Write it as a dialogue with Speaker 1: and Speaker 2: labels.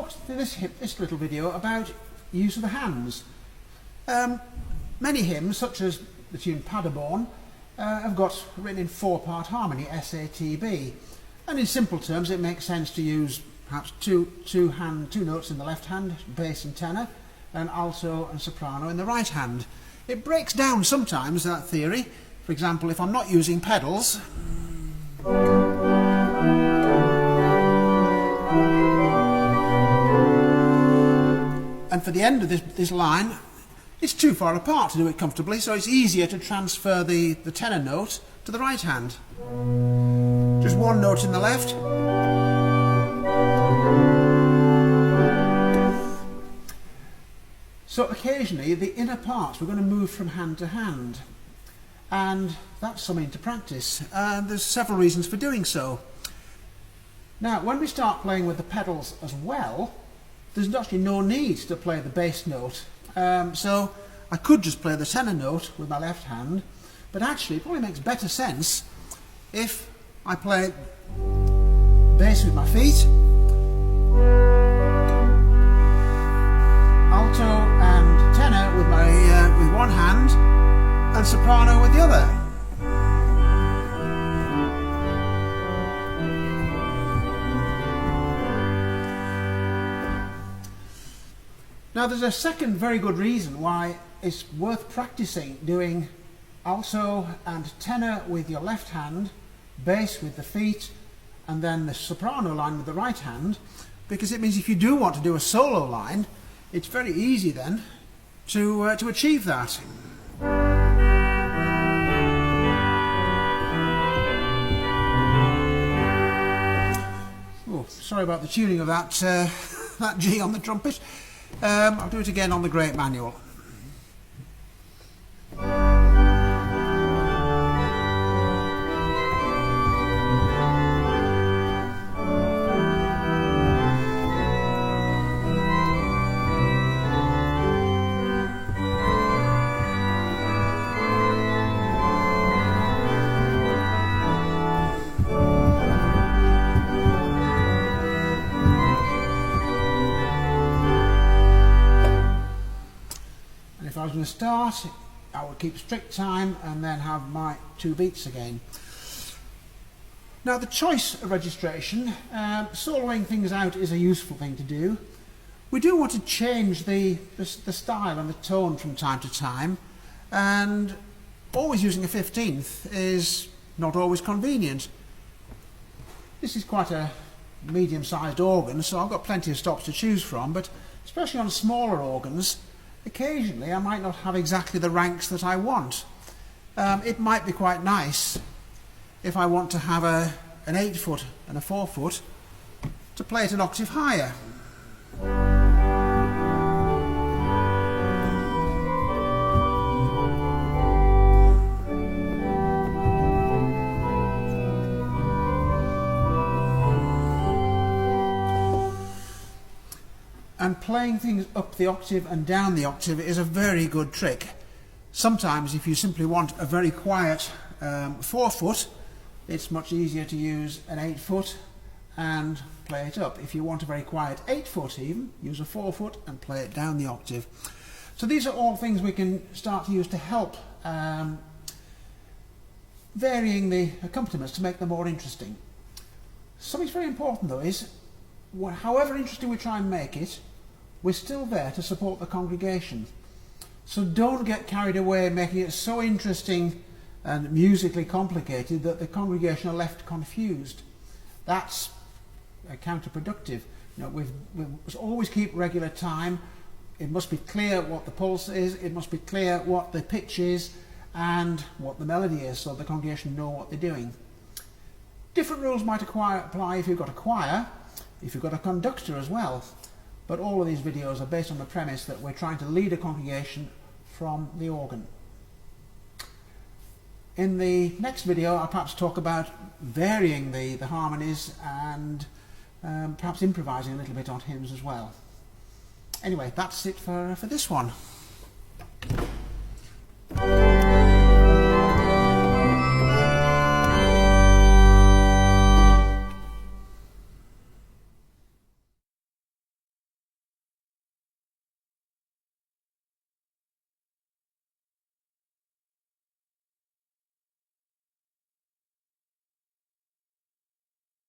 Speaker 1: talk in this little video about use of the hands. Many hymns, such as the tune Paderborn, have got written in 4-part harmony, SATB, and in simple terms it makes sense to use perhaps two notes in the left hand, bass and tenor, and alto and soprano in the right hand. It breaks down sometimes, that theory. For example, if I'm not using pedals, and for the end of this line, it's too far apart to do it comfortably, so it's easier to transfer the tenor note to the right hand. Just one note in the left. So occasionally the inner parts we're going to move from hand to hand, and that's something to practice. There's several reasons for doing so. Now when we start playing with the pedals as well, there's actually no need to play the bass note. So I could just play the tenor note with my left hand, but actually it probably makes better sense if I play bass with my feet, alto and tenor with with one hand, and soprano with the other. Now there's a second very good reason why it's worth practicing doing alto and tenor with your left hand, bass with the feet, and then the soprano line with the right hand, because it means if you do want to do a solo line, it's very easy then to achieve that. Oh, sorry about the tuning of that that G on the trumpet. I'll do it again on the Great Manual. If I was going to start, I would keep strict time and then have my 2 beats again. Now the choice of registration, soloing things out is a useful thing to do. We do want to change the style and the tone from time to time, and always using a 15th is not always convenient. This is quite a medium-sized organ, so I've got plenty of stops to choose from, but especially on smaller organs, occasionally I might not have exactly the ranks that I want. It might be quite nice if I want to have an 8-foot and a 4-foot to play it an octave higher. And playing things up the octave and down the octave is a very good trick. Sometimes if you simply want a very quiet 4-foot, it's much easier to use an 8-foot and play it up. If you want a very quiet 8-foot even, use a 4-foot and play it down the octave. So these are all things we can start to use to help varying the accompaniments to make them more interesting. Something very important though is, however interesting we try and make it, we're still there to support the congregation. So don't get carried away making it so interesting and musically complicated that the congregation are left confused. That's counterproductive. You know, we must always keep regular time. It must be clear what the pulse is, it must be clear what the pitch is and what the melody is, so the congregation know what they're doing. Different rules might apply if you've got a choir, if you've got a conductor as well, but all of these videos are based on the premise that we're trying to lead a congregation from the organ. In the next video I'll perhaps talk about varying the harmonies and perhaps improvising a little bit on hymns as well. Anyway, that's it for this one.